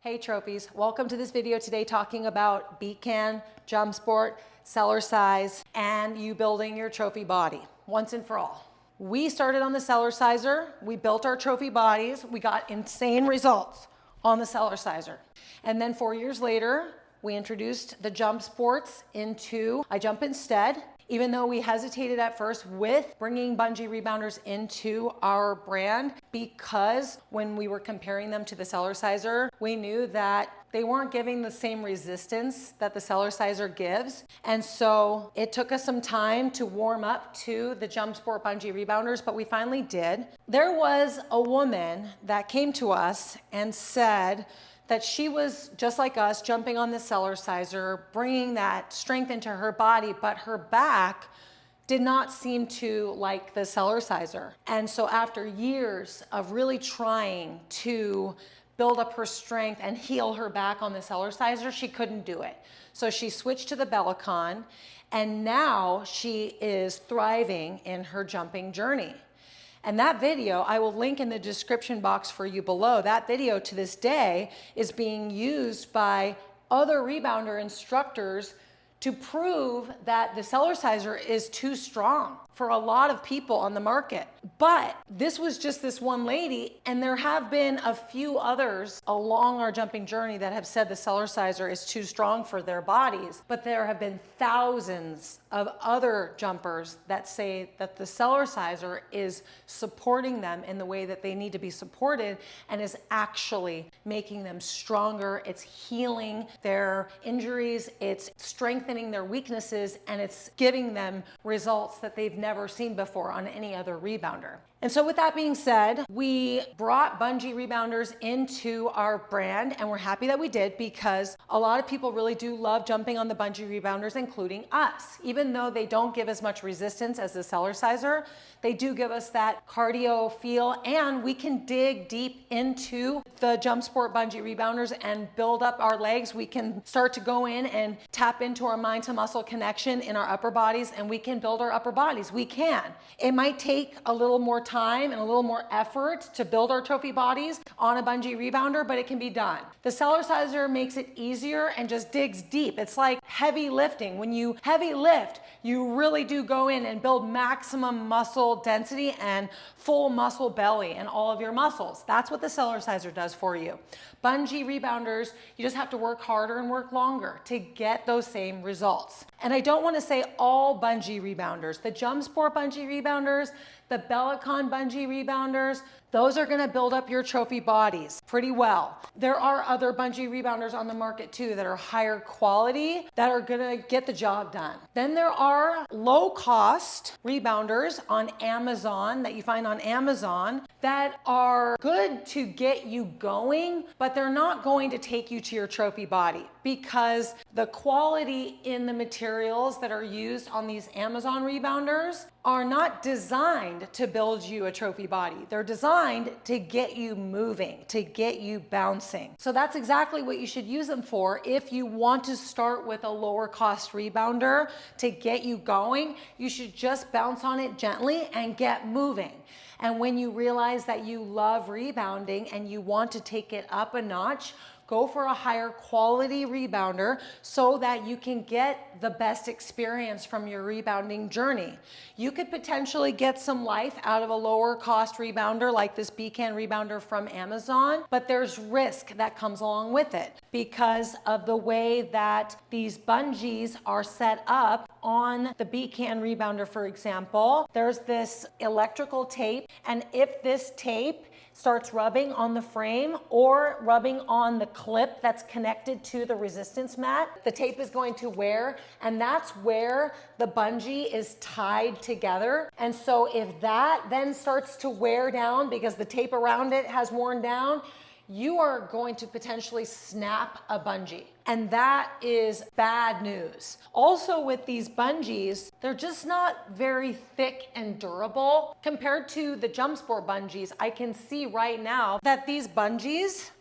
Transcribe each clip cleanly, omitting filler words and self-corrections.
Hey trophies, welcome to this video today talking about BCAN, JumpSport, Cellerciser, and you building your trophy body once and for all. We started on the Cellerciser, we built our trophy bodies, we got insane results on the Cellerciser. And then 4 years later, we introduced the JumpSports into I Jump Instead. Even though we hesitated at first with bringing Bungee rebounders into our brand, because when we were comparing them to the Cellerciser, we knew that they weren't giving the same resistance that the Cellerciser gives. And so it took us some time to warm up to the JumpSport Bungee rebounders, but we finally did. There was a woman that came to us and said that she was just like us, jumping on the Cellerciser, bringing that strength into her body, but her back did not seem to like the Cellerciser. And so after years of really trying to build up her strength and heal her back on the Cellerciser, she couldn't do it. So she switched to the BCAN, and now she is thriving in her jumping journey. And that video, I will link in the description box for you below. That video to this day is being used by other rebounder instructors to prove that the Cellerciser is too strong for a lot of people on the market. But this was just this one lady, and there have been a few others along our jumping journey that have said the Cellerciser is too strong for their bodies. But there have been thousands of other jumpers that say that the Cellerciser is supporting them in the way that they need to be supported and is actually making them stronger. It's healing their injuries, it's strengthening their weaknesses, and it's giving them results that they've never seen before on any other rebounder. And so with that being said, we brought Bungee rebounders into our brand, and we're happy that we did, because a lot of people really do love jumping on the Bungee rebounders, including us. Even though they don't give as much resistance as the Cellerciser, they do give us that cardio feel, and we can dig deep into the JumpSport Bungee rebounders and build up our legs. We can start to go in and tap into our mind to muscle connection in our upper bodies, and we can build our upper bodies. We can. It might take a little more time and a little more effort to build our trophy bodies on a Bungee rebounder, but it can be done. The Cellerciser makes it easier and just digs deep. It's like heavy lifting. When you heavy lift, you really do go in and build maximum muscle density and full muscle belly and all of your muscles. That's what the Cellerciser does for you. Bungee rebounders, you just have to work harder and work longer to get those same results. And I don't want to say all Bungee rebounders. The JumpSport Bungee rebounders, the BCAN Bungee rebounders, those are going to build up your trophy bodies pretty well. There are other Bungee rebounders on the market too that are higher quality that are going to get the job done. Then there are low cost rebounders on Amazon that you find on Amazon that are good to get you going, but they're not going to take you to your trophy body, because the quality in the materials that are used on these Amazon rebounders are not designed to build you a trophy body. They're designed to get you moving, to get you bouncing. So that's exactly what you should use them for. If you want to start with a lower cost rebounder to get you going, you should just bounce on it gently and get moving. And when you realize that you love rebounding and you want to take it up a notch, go for a higher quality rebounder so that you can get the best experience from your rebounding journey. You could potentially get some life out of a lower cost rebounder like this BCAN rebounder from Amazon, but there's risk that comes along with it because of the way that these bungees are set up on the BCAN rebounder. For example, there's this electrical tape, and if this tape starts rubbing on the frame or rubbing on the clip that's connected to the resistance mat, the tape is going to wear, and that's where the bungee is tied together. And so if that then starts to wear down because the tape around it has worn down, you are going to potentially snap a bungee. And that is bad news. Also with these bungees, they're just not very thick and durable. Compared to the JumpSport bungees, I can see right now that these bungees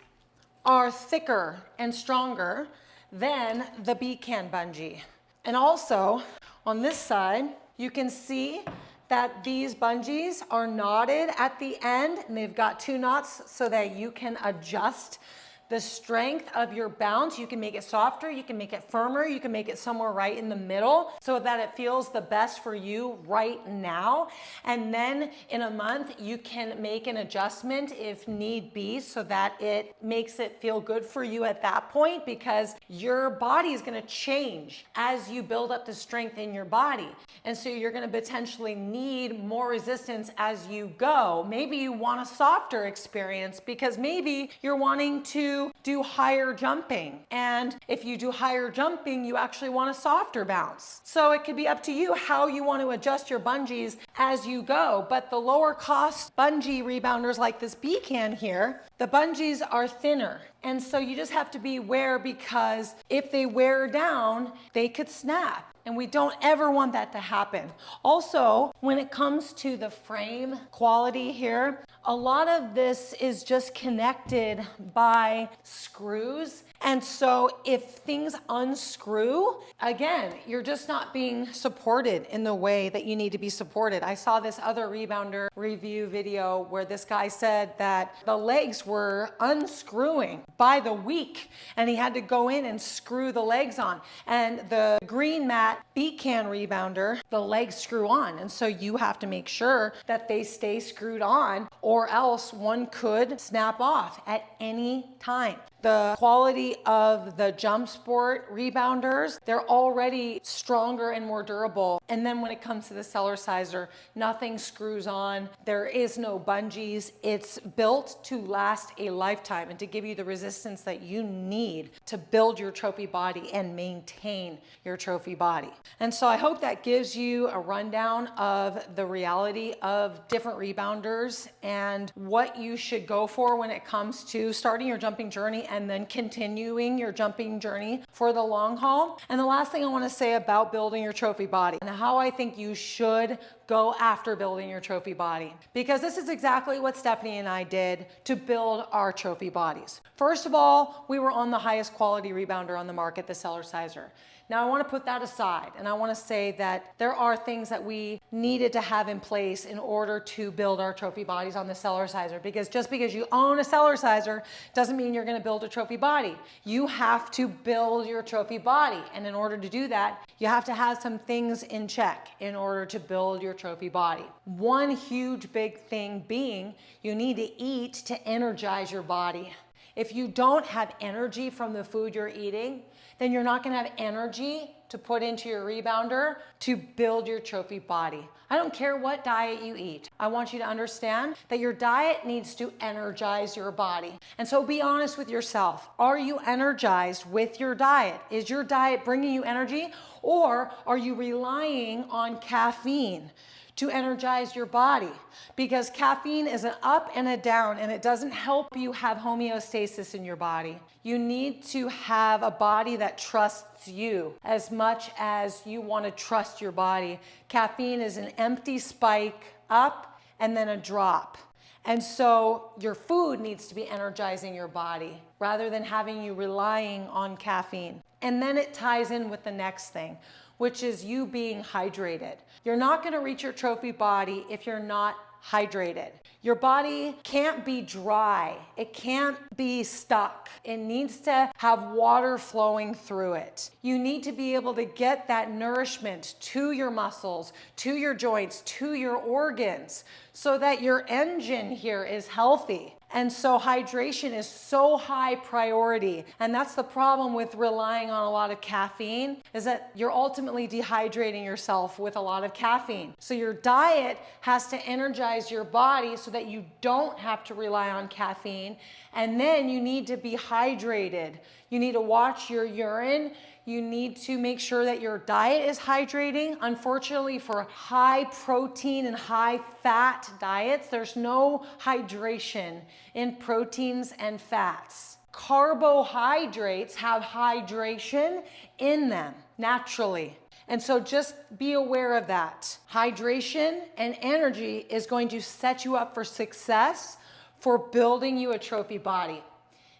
are thicker and stronger than the BCAN bungee. And also on this side, you can see that these bungees are knotted at the end, and they've got 2 knots so that you can adjust the strength of your bounce. You can make it softer, you can make it firmer, you can make it somewhere right in the middle so that it feels the best for you right now. And then in a month, you can make an adjustment if need be so that it makes it feel good for you at that point, because your body is going to change as you build up the strength in your body. And so you're going to potentially need more resistance as you go. Maybe you want a softer experience because maybe you're wanting to do higher jumping. And if you do higher jumping, you actually want a softer bounce. So it could be up to you how you want to adjust your bungees as you go. But the lower cost bungee rebounders like this BCAN here, the bungees are thinner. And so you just have to be aware, because if they wear down, they could snap. And we don't ever want that to happen. Also, when it comes to the frame quality here, a lot of this is just connected by screws. And so if things unscrew, again, you're just not being supported in the way that you need to be supported. I saw this other rebounder review video where this guy said that the legs were unscrewing by the week, and he had to go in and screw the legs on. And the green mat BCAN rebounder, the legs screw on. And so you have to make sure that they stay screwed on, or else one could snap off at any time. The quality of the JumpSport rebounders, they're already stronger and more durable. And then when it comes to the Cellerciser, nothing screws on. There is no bungees. It's built to last a lifetime and to give you the resistance that you need to build your trophy body and maintain your trophy body. And so I hope that gives you a rundown of the reality of different rebounders and what you should go for when it comes to starting your jumping journey and then continuing your jumping journey for the long haul. And the last thing I want to say about building your trophy body and how I think you should go after building your trophy body, because this is exactly what Stephanie and I did to build our trophy bodies. First of all, we were on the highest quality rebounder on the market, the Cellerciser. Now I want to put that aside, and I want to say that there are things that we needed to have in place in order to build our trophy bodies on the Cellerciser, because just because you own a Cellerciser doesn't mean you're going to build a trophy body. You have to build your trophy body, and in order to do that, you have to have some things in check in order to build your trophy body. One huge big thing being you need to eat to energize your body. If you don't have energy from the food you're eating, then you're not going to have energy to put into your rebounder to build your trophy body. I don't care what diet you eat. I want you to understand that your diet needs to energize your body. And so be honest with yourself. Are you energized with your diet? Is your diet bringing you energy, or are you relying on caffeine to energize your body? Because caffeine is an up and a down, and it doesn't help you have homeostasis in your body. You need to have a body that trusts you as much as you want to trust your body. Caffeine is an empty spike up and then a drop. And so your food needs to be energizing your body rather than having you relying on caffeine. And then it ties in with the next thing, which is you being hydrated. You're not going to reach your trophy body if you're not hydrated. Your body can't be dry. It can't be stuck. It needs to have water flowing through it. You need to be able to get that nourishment to your muscles, to your joints, to your organs, so that your engine here is healthy. And so hydration is so high priority. And that's the problem with relying on a lot of caffeine, is that you're ultimately dehydrating yourself with a lot of caffeine. So your diet has to energize your body so that you don't have to rely on caffeine. And then you need to be hydrated. You need to watch your urine. You need to make sure that your diet is hydrating. Unfortunately, for high protein and high fat diets, there's no hydration in proteins and fats. Carbohydrates have hydration in them naturally. And so just be aware of that. Hydration and energy is going to set you up for success for building you a trophy body.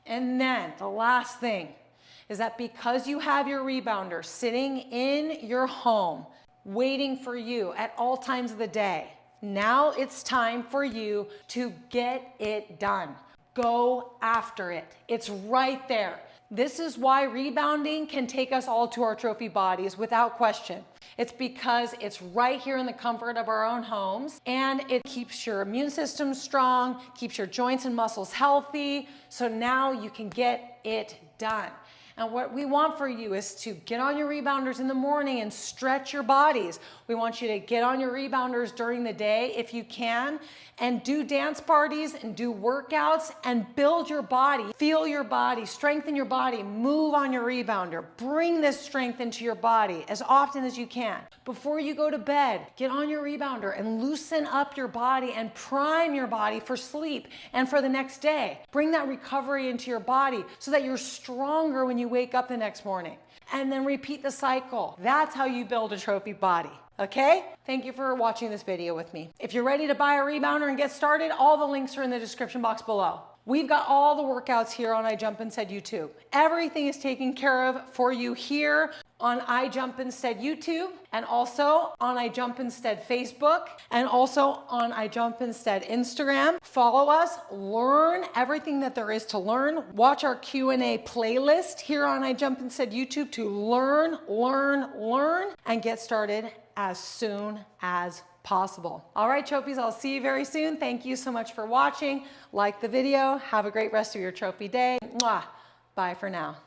And then the last thing is that because you have your rebounder sitting in your home, waiting for you at all times of the day, now it's time for you to get it done. Go after it. It's right there. This is why rebounding can take us all to our trophy bodies without question. It's because it's right here in the comfort of our own homes, and it keeps your immune system strong, keeps your joints and muscles healthy, so now you can get it done. And what we want for you is to get on your rebounders in the morning and stretch your bodies. We want you to get on your rebounders during the day if you can, and do dance parties and do workouts and build your body, feel your body, strengthen your body, move on your rebounder. Bring this strength into your body as often as you can. Before you go to bed, get on your rebounder and loosen up your body and prime your body for sleep and for the next day. Bring that recovery into your body so that you're stronger when you wake up the next morning. And then repeat the cycle. That's how you build a trophy body. Okay? Thank you for watching this video with me. If you're ready to buy a rebounder and get started, all the links are in the description box below. We've got all the workouts here on iJumpInstead YouTube. Everything is taken care of for you here on iJumpInstead YouTube, and also on iJumpInstead Facebook, and also on iJumpInstead Instagram. Follow us, learn everything that there is to learn. Watch our Q&A playlist here on iJumpInstead YouTube to learn, and get started as soon as possible. All right, trophies, I'll see you very soon. Thank you so much for watching. Like the video. Have a great rest of your trophy day. Mwah. Bye for now.